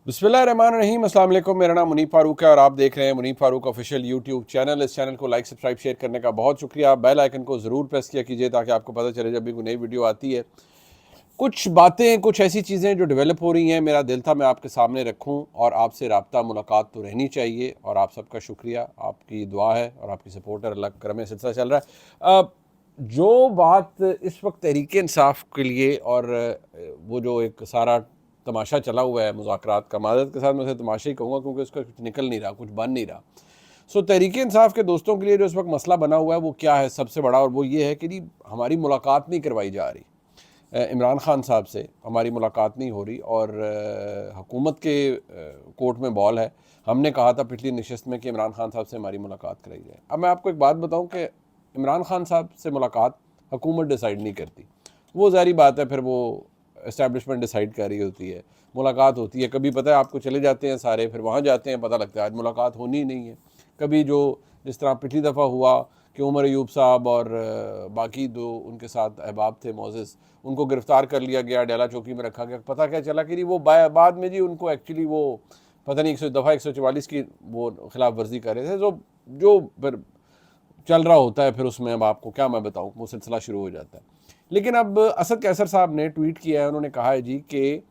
बिस्मिल्लाहिर्रहमानिर्रहीम। अस्सलाम वालेकुम। मेरा नाम मुनीब फारूक है और आप देख रहे हैं Munib Farooq official YouTube channel. इस चैनल को लाइक सब्सक्राइब शेयर करने का बहुत शुक्रिया। बेल आइकन को ज़रूर प्रेस किया कीजिए ताकि आपको पता चले जब भी कोई नई वीडियो आती है। कुछ बातें, कुछ ऐसी चीज़ें जो डेवलप हो रही हैं, मेरा दिल था मैं आपके सामने रखूं और आपसे रब्ता मुलाकात तो रहनी चाहिए। और आप सबका शुक्रिया, आपकी दुआ है और आपकी सपोर्ट है। अल्लाह के करम से सिलसिला चल रहा है। जो बात इस वक्त तहरीक इंसाफ के लिए और वो जो एक सारा तमाशा चला हुआ है मुज़ाकरात का, माज़रत के साथ मैं उसे तमाशा ही कहूँगा क्योंकि उसका कुछ निकल नहीं रहा, कुछ बन नहीं रहा। सो तहरीक इंसाफ के दोस्तों के लिए जो इस वक्त मसला बना हुआ है वो क्या है सबसे बड़ा, और वो ये है कि जी हमारी मुलाकात नहीं करवाई जा रही। इमरान खान साहब से हमारी मुलाकात नहीं हो रही और हुकूमत के कोर्ट में बॉल है। हमने कहा था पिछली नशस्त में कि इमरान खान साहब से हमारी मुलाकात कराई जाए। अब मैं आपको एक बात बताऊं कि इमरान खान साहब से मुलाकात हुकूमत डिसाइड नहीं करती। वो ज़ाहिर बात है, फिर वो इस्टेब्लिशमेंट डिसाइड कर रही होती है। मुलाकात होती है, कभी पता है आपको चले जाते हैं सारे, फिर वहाँ जाते हैं, पता लगता है आज मुलाकात होनी ही नहीं है। कभी जो जिस तरह पिछली दफ़ा हुआ कि उमर अयूब साहब और बाकी दो उनके साथ अहबाब थे मोज़ेस, उनको गिरफ़्तार कर लिया गया, डेला चौकी में रखा गया। पता क्या चला कि वो बाद में जी उनको एक्चुअली वो पता नहीं 144 की वो खिलाफ वर्जी कर रहे थे। जो फिर चल रहा होता है, फिर उसमें अब आपको क्या मैं बताऊँ, वो सिलसिला शुरू हो जाता है। लेकिन अब असद कैसर साहब ने ट्वीट किया है, उन्होंने कहा है जी कि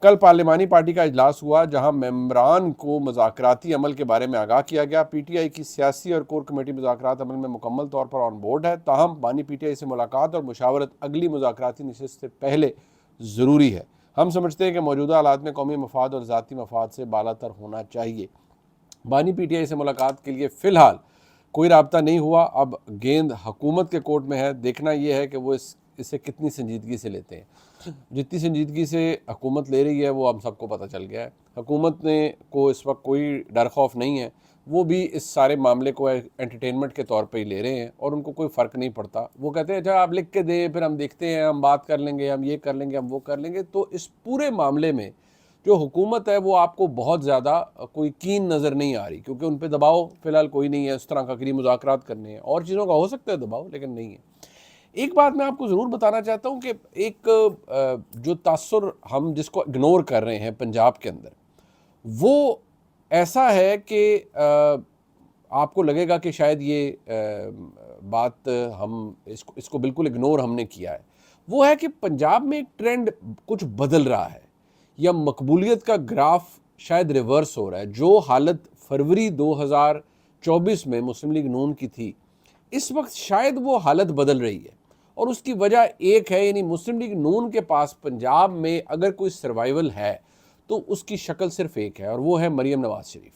कल पार्लिमानी पार्टी का इजलास हुआ जहां मेंबरान को मुज़ाकराती अमल के बारे में आगाह किया गया। पीटीआई की सियासी और कोर कमेटी मुज़ाकरात अमल में मुकम्मल तौर पर ऑन बोर्ड है। ताहम बानी पीटीआई से मुलाकात और मुशावरत अगली मुज़ाकराती नशस्त से पहले ज़रूरी है। हम समझते हैं कि मौजूदा हालात में कौमी मफाद और ज़ाती मफाद से बालातर होना चाहिए। बानी पीटीआई से मुलाकात के लिए फ़िलहाल कोई राब्ता नहीं हुआ। अब गेंद हुकूमत के कोर्ट में है। देखना यह है कि वो इसे कितनी संजीदगी से लेते हैं। जितनी संजीदगी से हुकूमत ले रही है वो हम सबको पता चल गया है। हुकूमत ने को इस वक्त कोई डर खौफ नहीं है। वो भी इस सारे मामले को एंटरटेनमेंट के तौर पे ही ले रहे हैं और उनको कोई फ़र्क नहीं पड़ता। वो कहते हैं अच्छा आप लिख के दें, फिर हम देखते हैं, हम बात कर लेंगे, हम ये कर लेंगे, हम वो कर लेंगे। तो इस पूरे मामले में जो हुकूमत है वो आपको बहुत ज़्यादा कोई कीन नज़र नहीं आ रही, क्योंकि उन पर दबाव फ़िलहाल कोई नहीं है इस तरह का कि मुज़ाकरात करने हैं। और चीज़ों का हो सकता है दबाव, लेकिन नहीं है। एक बात मैं आपको ज़रूर बताना चाहता हूँ कि एक जो तासुर हम जिसको इग्नोर कर रहे हैं पंजाब के अंदर, वो ऐसा है कि आपको लगेगा कि शायद ये बात हम इसको बिल्कुल इग्नोर हमने किया है। वो है कि पंजाब में एक ट्रेंड कुछ बदल रहा है या मकबूलियत का ग्राफ शायद रिवर्स हो रहा है। जो हालत फरवरी 2024 में मुस्लिम लीग नून की थी, इस वक्त शायद वो हालत बदल रही है। और उसकी वजह एक है, यानी मुस्लिम लीग नून के पास पंजाब में अगर कोई सर्वाइवल है तो उसकी शक्ल सिर्फ एक है और वो है मरीम नवाज शरीफ।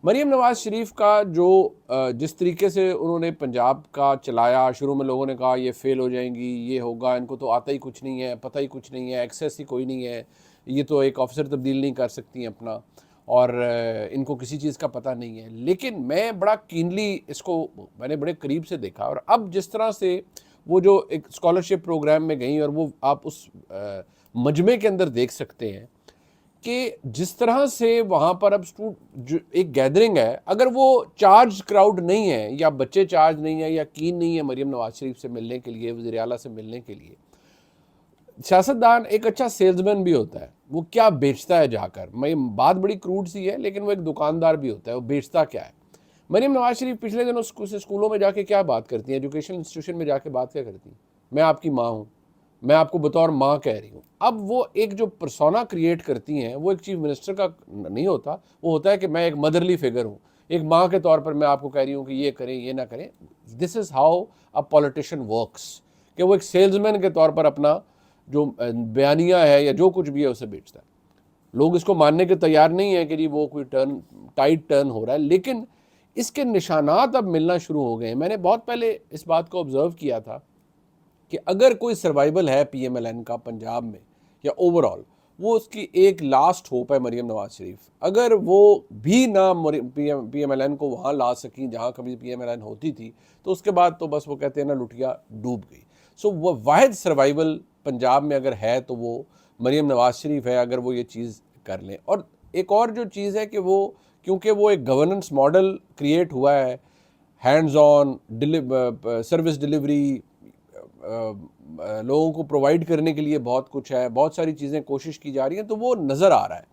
मरीम नवाज शरीफ का जो जिस तरीके से उन्होंने पंजाब का चलाया, शुरू में लोगों ने कहा ये फेल हो जाएंगी, ये होगा, इनको तो आता ही कुछ नहीं है, पता ही कुछ नहीं है, एक्सेस ही कोई नहीं है, ये तो एक ऑफिसर तब्दील नहीं कर सकती हैं अपना, और इनको किसी चीज़ का पता नहीं है। लेकिन मैं बड़ा कीनली इसको मैंने बड़े करीब से देखा और अब जिस तरह से वो जो एक स्कॉलरशिप प्रोग्राम में गई और वो आप उस मजमे के अंदर देख सकते हैं कि जिस तरह से वहाँ पर अब जो एक गैदरिंग है, अगर वो चार्ज क्राउड नहीं है या बच्चे चार्ज नहीं है या कीन नहीं है मरीम नवाज शरीफ से मिलने के लिए, वज़ीर आला से मिलने के लिए, सियासतदान एक अच्छा सेल्समैन भी होता है। वो क्या बेचता है जाकर, मैं बात बड़ी क्रूड सी है लेकिन वो एक दुकानदार भी होता है। वो बेचता क्या है? मरीम नवाज शरीफ पिछले दिनों स्कूलों में जाके क्या बात करती हैं, एजुकेशन इंस्टीट्यूशन में जाके बात क्या करती हैं? मैं आपकी माँ हूँ, मैं आपको बतौर माँ कह रही हूँ। अब वो एक जो पर्सोना क्रिएट करती हैं, वो एक चीफ मिनिस्टर का नहीं होता। वो होता है कि मैं एक मदरली फिगर हूँ, एक माँ के तौर पर मैं आपको कह रही हूँ कि ये करें, ये ना करें। This is how a politician works, कि वो एक सेल्समैन के तौर पर अपना जो बयानिया है या जो कुछ भी है उसे बेचता है। लोग इसको मानने के तैयार नहीं है कि जी वो कोई टाइट टर्न हो रहा है, लेकिन इसके निशानात अब मिलना शुरू हो गए हैं। मैंने बहुत पहले इस बात को ऑब्जर्व किया था कि अगर कोई सर्वाइवल है पीएमएलएन का पंजाब में या ओवरऑल, वो उसकी एक लास्ट होप है मरीम नवाज शरीफ। अगर वो भी ना पीएमएलएन को वहाँ ला सकी जहाँ कभी पीएमएलएन होती थी, तो उसके बाद तो बस वो कहते हैं ना, लुटिया डूब गई। सो वो वाहिद सर्वाइवल पंजाब में अगर है तो वो मरीम नवाज शरीफ है, अगर वो ये चीज़ कर लें। और एक और जो चीज़ है कि वो, क्योंकि वो एक गवर्नेंस मॉडल क्रिएट हुआ है, हैंड्स ऑन सर्विस डिलीवरी, लोगों को प्रोवाइड करने के लिए बहुत कुछ है, बहुत सारी चीज़ें कोशिश की जा रही हैं, तो वो नज़र आ रहा है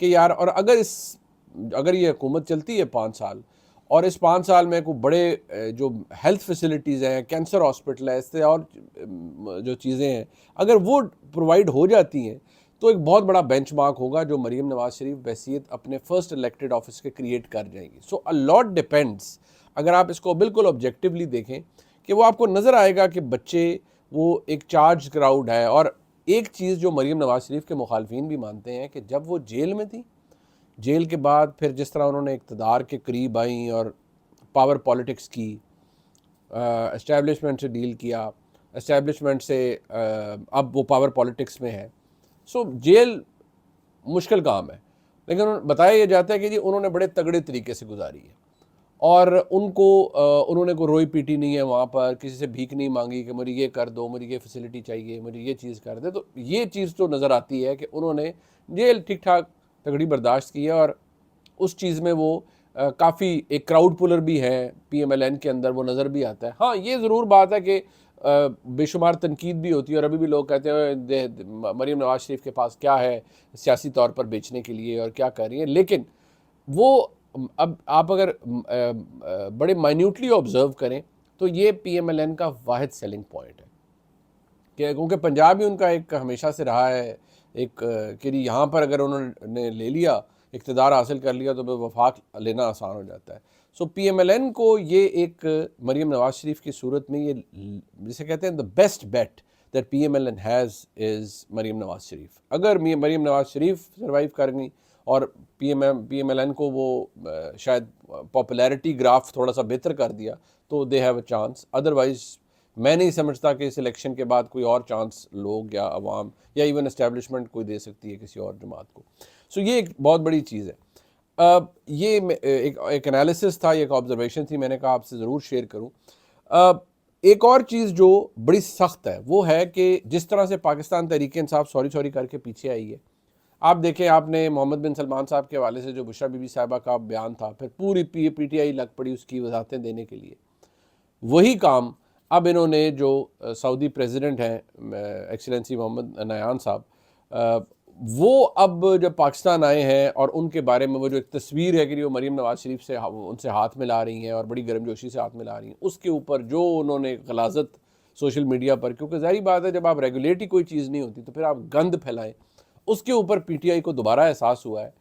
कि यार, और अगर ये हुकूमत चलती है 5 साल और इस 5 साल में कोई बड़े जो हेल्थ फैसिलिटीज़ हैं, कैंसर हॉस्पिटल है, इससे और जो चीज़ें हैं, अगर वो प्रोवाइड हो जाती हैं तो एक बहुत बड़ा बेंचमार्क होगा जो मरीम नवाज शरीफ बहसीत अपने फर्स्ट इलेक्टेड ऑफिस के क्रिएट कर जाएंगी। सो अ लॉट डिपेंड्स, अगर आप इसको बिल्कुल ऑब्जेक्टिवली देखें, कि वो आपको नज़र आएगा कि बच्चे वो एक चार्ज क्राउड है। और एक चीज़ जो मरीम नवाज शरीफ के मुखालफिन भी मानते हैं कि जब वो जेल में थी, जेल के बाद फिर जिस तरह उन्होंने इक़्तिदार के करीब आई और पावर पॉलिटिक्स की, एस्टेब्लिशमेंट से डील किया, एस्टेब्लिशमेंट से अब वो पावर पॉलिटिक्स में है। सो जेल मुश्किल काम है, लेकिन बताया यह जाता है कि जी उन्होंने बड़े तगड़े तरीके से गुजारी है और उन्होंने कोई रोई पीटी नहीं है वहाँ पर, किसी से भीख नहीं मांगी कि मुझे ये कर दो, मुझे ये फैसिलिटी चाहिए, मुझे ये चीज़ कर दे। तो ये चीज़ तो नज़र आती है कि उन्होंने जेल ठीक ठाक तगड़ी बर्दाश्त की है और उस चीज़ में वो काफ़ी एक क्राउड पुलर भी है PMLN के अंदर, वो नज़र भी आता है। हाँ, ये ज़रूर बात है कि बेशुमार तनकीद भी होती है और अभी भी लोग कहते हैं मरीम नवाज शरीफ के पास क्या है सियासी तौर पर बेचने के लिए और क्या कर रही है। लेकिन वो अब आप अगर बड़े माइन्यूटली ऑब्जर्व करें तो ये PMLN का वाहिद सेलिंग पॉइंट है कि क्योंकि पंजाब ही उनका एक हमेशा से रहा है एक कि यहाँ पर अगर उन्होंने ले लिया, इक़्तिदार हासिल कर लिया, तो फिर वफाक लेना आसान हो जाता है। सो PMLN को ये एक मरीम नवाज शरीफ की सूरत में ये जिसे कहते हैं the best bet that PMLN has is Maryam Nawaz Sharif. अगर मरीम नवाज शरीफ सर्वाइव कर गई और PMLN को वो शायद पॉपुलैरिटी ग्राफ थोड़ा सा बेहतर कर दिया तो they have a chance. Otherwise मैं नहीं समझता कि इस इलेक्शन के बाद कोई और चांस लोग या अवाम या इवन एस्टेब्लिशमेंट कोई दे सकती है किसी और जमात को। सो ये एक बहुत बड़ी चीज़ है। ये एक एनालिसिस था, ये एक ऑब्जर्वेशन थी, मैंने कहा आपसे ज़रूर शेयर करूँ। एक और चीज़ जो बड़ी सख्त है वो है कि जिस तरह से पाकिस्तान तहरीक इंसाफ सॉरी करके पीछे आई है। आप देखें, आपने मोहम्मद बिन सलमान साहब के हवाले से जो बुशरा बीबी साहिबा का बयान था, फिर पूरी PTI लग पड़ी उसकी वजाहतें देने के लिए। वही काम अब इन्होंने जो सऊदी प्रेसिडेंट हैं एक्सीलेंसी मोहम्मद नयान साहब, वो अब जब पाकिस्तान आए हैं और उनके बारे में वो जो एक तस्वीर है कि वो मरीम नवाज शरीफ से उनसे हाथ मिला रही हैं और बड़ी गर्मजोशी से हाथ मिला रही हैं, उसके ऊपर जो उन्होंने गलाजत सोशल मीडिया पर, क्योंकि जाहिर बात है जब आप रेगुलेट ही कोई चीज़ नहीं होती तो फिर आप गंद फैलाएं, उसके ऊपर PTI को दोबारा एहसास हुआ है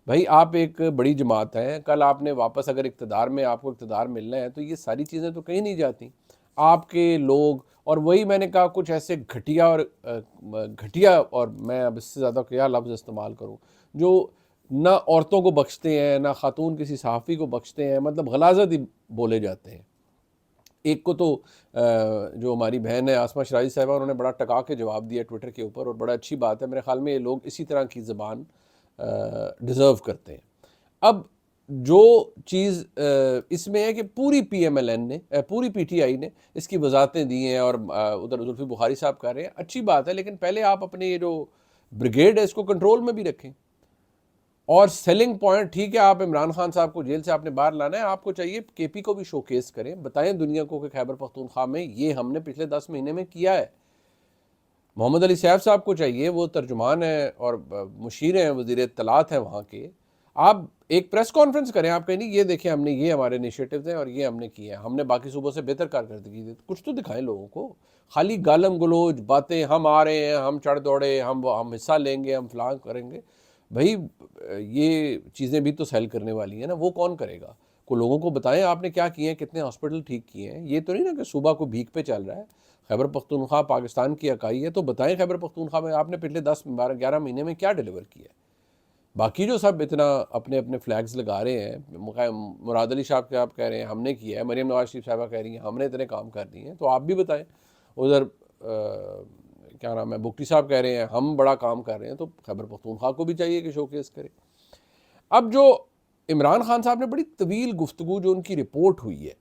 भाई आप एक बड़ी जमात हैं, कल आपने वापस अगर इक़्तिदार में आपको इक़्तिदार मिलना है तो ये सारी चीज़ें तो कहीं नहीं जाती। आपके लोग, और वही मैंने कहा कुछ ऐसे घटिया और मैं अब इससे ज़्यादा क्या लफ्ज़ इस्तेमाल करूं, जो ना औरतों को बख्शते हैं ना खातून किसी सहाफ़ी को बख्शते हैं, मतलब गलाजत ही बोले जाते हैं। एक को तो जो हमारी बहन है आसमा शराजी साहिबा, उन्होंने बड़ा टका के जवाब दिया ट्विटर के ऊपर और बड़ा अच्छी बात है। मेरे ख्याल में ये लोग इसी तरह की ज़बान डिज़र्व करते हैं। अब जो चीज़ इसमें है कि पूरी PMLN ने पूरी PTI ने इसकी वजाहतें दी हैं और उधर जुल्फ़ी बुखारी साहब कर रहे हैं, अच्छी बात है, लेकिन पहले आप अपने ये जो ब्रिगेड है इसको कंट्रोल में भी रखें। और सेलिंग पॉइंट, ठीक है, आप इमरान खान साहब को जेल से आपने बाहर लाना है, आपको चाहिए KP को भी शोकेस करें, बताएं दुनिया को कि खैबर पख्तूनख्वा में ये हमने पिछले 10 महीने में किया है। मोहम्मद अली सैफ साहब को चाहिए, वो तर्जुमान है और मुशीर हैं, वज़ीर इत्तलात हैं वहाँ के, आप एक प्रेस कॉन्फ्रेंस करें, आप कहें नहीं ये देखें हमने ये हमारे इनिशिएटिव्स हैं और ये हमने किए हैं, हमने बाकी सूबों से बेहतर कारकर्दगी दी, कुछ तो दिखाएं लोगों को। खाली गालम गलोज बातें, हम आ रहे हैं, हम चढ़ दौड़े, हम हिस्सा लेंगे, हम फलां करेंगे, भाई ये चीज़ें भी तो सेल करने वाली हैं ना, वो कौन करेगा? को लोगों को बताएं आपने क्या किए हैं, कितने हॉस्पिटल ठीक किए हैं। ये तो नहीं ना कि सूबा को भीख पे चल रहा है। खैबर पख्तूनख्वा पाकिस्तान की इकाई है, तो बताएं खैबर पख्तूनख्वा में आपने पिछले 10-12-11 महीने में क्या डिलीवर किया है। बाकी जो सब इतना अपने अपने फ्लैग्स लगा रहे हैं, मुराद अली साहब के आप कह रहे हैं हमने किया है, मरीम नवाज शरीफ साहबा कह रही हैं हमने इतने काम कर दिए हैं, तो आप भी बताएं। उधर क्या नाम है, बुक्टी साहब कह रहे हैं हम बड़ा काम कर रहे हैं, तो खैबर पख्तूनख्वा को भी चाहिए कि शोकेस करे। अब जो इमरान खान साहब ने बड़ी तवील गुफ्तगू जो उनकी रिपोर्ट हुई है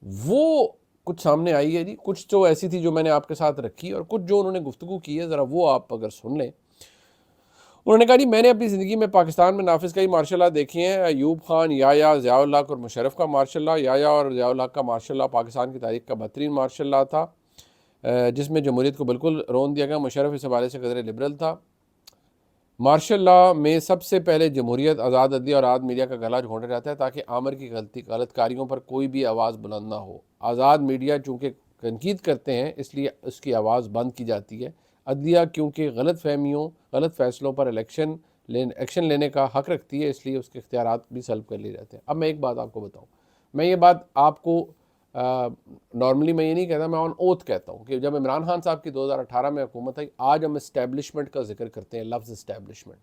वो कुछ सामने आई है जी, कुछ तो ऐसी थी जो मैंने आपके साथ रखी और कुछ जो उन्होंने गुफ्तगू की है ज़रा वो आप अगर सुन लें। उन्होंने कहा जी मैंने अपनी ज़िंदगी में पाकिस्तान में नाफिज कई मार्शल लॉ देखे हैं, अयूब खान, याया, ज़िया-उल हक और मुशर्रफ का मार्शल लॉ। याया और ज़िया-उल हक का मार्शल लॉ पाकिस्तान की तारीख का बेहतरीन मार्शल लॉ था जिसमें जमहूरियत को बिल्कुल रोन दिया गया। मुशर्रफ इस हवाले से कदर लिबरल था। मार्शल लॉ में सबसे पहले जमहूरियत, आज़ाद अदलिया और आज़ाद मीडिया का गला घोंटा जाता है ताकि आमर की गलतकारियों पर कोई भी आवाज़ बुलंद ना हो। आज़ाद मीडिया चूँकि तनकीद करते हैं इसलिए उसकी आवाज़ बंद की जाती है। अदलिया क्योंकि गलत फ़ैसलों पर एक्शन लेने का हक़ रखती है इसलिए उसके इख्तियारात भी सल्ब कर लिए जाते हैं। अब मैं एक बात आपको बताऊँ, मैं ये बात आपको नॉर्मली मैं ये नहीं कहता, मैं ऑन ओथ कहता हूँ कि जब इमरान खान साहब की 2018 में हुकूमत आई, आज हम इस्टेब्लिशमेंट का जिक्र करते हैं, लफ्ज़ इस्टेब्लिशमेंट।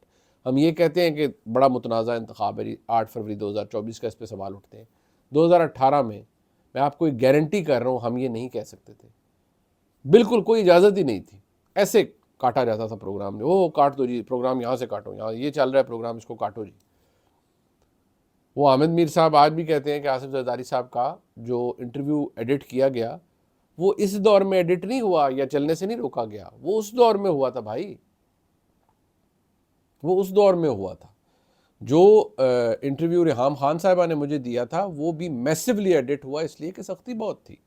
हम ये कहते हैं कि बड़ा मुतनाज़ा इंतखाब है, 8 फरवरी 2024 का इस पर सवाल उठते हैं। 2018 में मैं आपको एक गारंटी कर रहा हूँ हम ये नहीं कह सकते थे, बिल्कुल कोई इजाज़त ही नहीं थी। ऐसे काटा जाता था प्रोग्राम ने, वो काट दो जी, प्रोग्राम यहाँ से काटो, यहाँ ये चल रहा है प्रोग्राम, इसको काटो जी। वो आमिद मीर साहब आज भी कहते हैं कि आसिफ जरदारी साहब का जो इंटरव्यू एडिट किया गया वो इस दौर में एडिट नहीं हुआ या चलने से नहीं रोका गया, वो उस दौर में हुआ था भाई, वो उस दौर में हुआ था। जो इंटरव्यू रेहाम खान साहबा ने मुझे दिया था वो भी मैसिवली एडिट हुआ इसलिए कि सख्ती बहुत थी।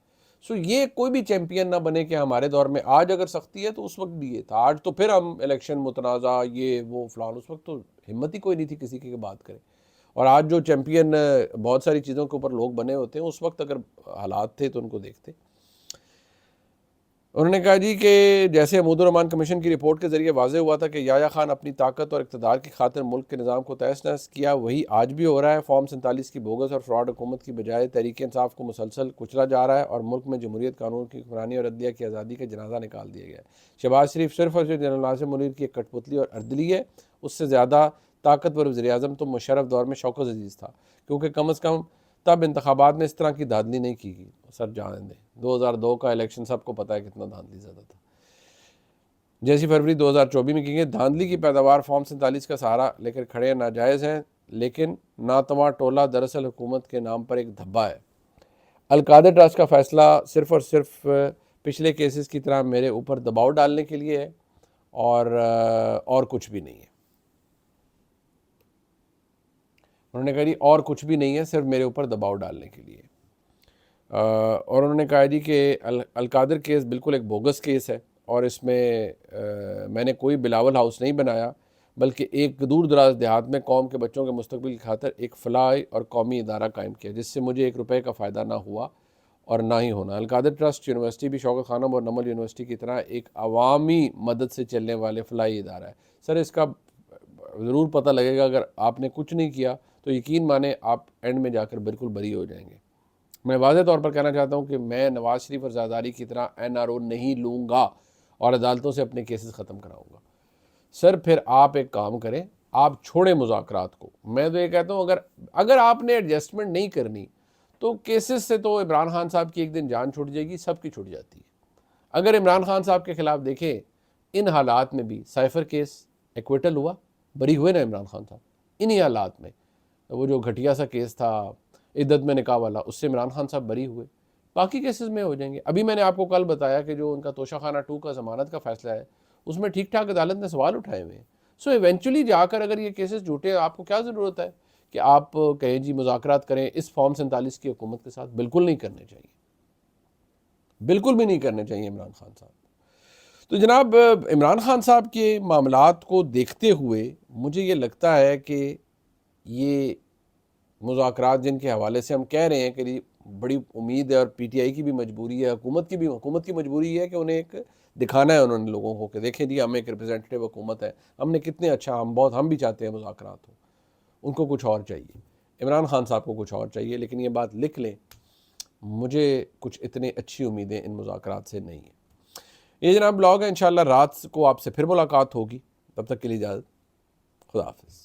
सो ये कोई भी चैंपियन ना बने कि हमारे दौर में, आज अगर सख्ती है तो उस वक्त भी ये था। आज तो फिर हम इलेक्शन मुतनाज़ा ये वो फलान, उस वक्त तो हिम्मत ही कोई नहीं थी किसी की बात करें। और आज जो चैंपियन बहुत सारी चीज़ों के ऊपर लोग बने होते हैं, उस वक्त अगर हालात थे तो उनको देखते। उन्होंने कहा जी कि जैसे महमूद कमीशन की रिपोर्ट के जरिए वाज़ेह हुआ था कि याया खान अपनी ताकत और इक़्तिदार की खातिर मुल्क के निज़ाम को तहस नहस किया, वही आज भी हो रहा है। फॉर्म 47 की बोगस और फ्रॉड हुकूमत की बजाय तहरीक इंसाफ को मुसलसल कुचला जा रहा है और मुल्क में जमहूरियत, कानून की हुक्मरानी और अदलिया की आज़ादी का जनाजा निकाल दिया गया है। शहबाज शरीफ सिर्फ और सिर्फ जनरल नासिर मुनीर की एक कठपुतली और अर्दली है, उससे ज़्यादा ताकतवर वज़ीर-ए-आज़म तो मुशर्रफ दौर में शौकत अजीज़ था, क्योंकि कम अज़ कम तब इंतखाबात में इस तरह की धांधली नहीं की गई। सर जाने दें, 2002 का इलेक्शन सबको पता है कितना धांधली ज़्यादा था। जैसी फरवरी 2024 में की गई धांधली की पैदावार फॉर्म 47 का सहारा लेकर खड़े नाजायज़ हैं, लेकिन नातवा टोला दरअसल हुकूमत के नाम पर एक धब्बा है। अलकादर ट्रस्ट का फैसला सिर्फ और सिर्फ पिछले केसेस की तरह मेरे ऊपर दबाव डालने के लिए है और कुछ भी नहीं है। उन्होंने कहा जी और कुछ भी नहीं है, सिर्फ मेरे ऊपर दबाव डालने के लिए। और उन्होंने कहा जी कि अलकादर केस बिल्कुल एक बोगस केस है और इसमें मैंने कोई बिलावल हाउस नहीं बनाया, बल्कि एक दूर दराज देहात में कौम के बच्चों के मुस्तकबिल की खातिर एक फलाही और कौमी इदारा कायम किया, जिससे मुझे 1 रुपये का फ़ायदा ना हुआ और ना ही होना। अलकादर ट्रस्ट यूनिवर्सिटी भी शौकत खानम और नमल यूनिवर्सिटी की तरह एक अवामी मदद से चलने वाले फलाही इदारा है। सर इसका ज़रूर पता लगेगा, अगर आपने कुछ नहीं किया तो यकीन माने आप एंड में जाकर बिल्कुल बरी हो जाएंगे। मैं वाज़ेह तौर पर कहना चाहता हूँ कि मैं नवाज़ शरीफ और ज़रदारी की तरह NRO नहीं लूँगा और अदालतों से अपने केसेस ख़त्म कराऊँगा। सर फिर आप एक काम करें, आप छोड़ें मुज़ाकरात को। मैं तो ये कहता हूँ अगर आपने एडजस्टमेंट नहीं करनी तो केसेस से तो इमरान खान साहब की एक दिन जान छूट जाएगी, सबकी छूट जाती है। अगर इमरान खान साहब के ख़िलाफ़ देखें इन हालात में भी साइफ़र केस एक्विटल हुआ, बरी हुए ना इमरान खान साहब। इन्हीं हालात में वो जो घटिया सा केस था इद्दत में निकाह वाला, उससे इमरान खान साहब बरी हुए, बाकी केसेस में हो जाएंगे। अभी मैंने आपको कल बताया कि जो उनका तोशाखाना 2 का ज़मानत का फ़ैसला है उसमें ठीक ठाक अदालत ने सवाल उठाए हुए हैं। सो इवेंचुअली जाकर अगर ये केसेस झूठे, आपको क्या ज़रूरत है कि आप कहें जी मुज़ाकरात करें इस फॉर्म 47 की हुकूमत के साथ? बिल्कुल नहीं करने चाहिए, बिल्कुल भी नहीं करने चाहिए इमरान खान साहब। तो जनाब इमरान खान साहब के मामलात को देखते हुए मुझे ये लगता है कि ये मुज़ाकरात जिनके हवाले से हम कह रहे हैं कि बड़ी उम्मीद है और PTI की भी मजबूरी है, हुकूमत की मजबूरी है कि उन्हें एक दिखाना है उन्होंने लोगों को कि देखें जी हम एक रिप्रेजेंटेटिव हुकूमत है, हमने कितने अच्छा, हम भी चाहते हैं मुज़ाकरात हो। उनको कुछ और चाहिए, इमरान खान साहब को कुछ और चाहिए, लेकिन ये बात लिख लें, मुझे कुछ इतनी अच्छी उम्मीदें इन मुज़ाकरात से नहीं है। ये जनाब ब्लॉग है, इंशाल्लाह रात को आपसे फिर मुलाकात होगी, तब तक के लिए इजाज़त, खुदा हाफ़िज़।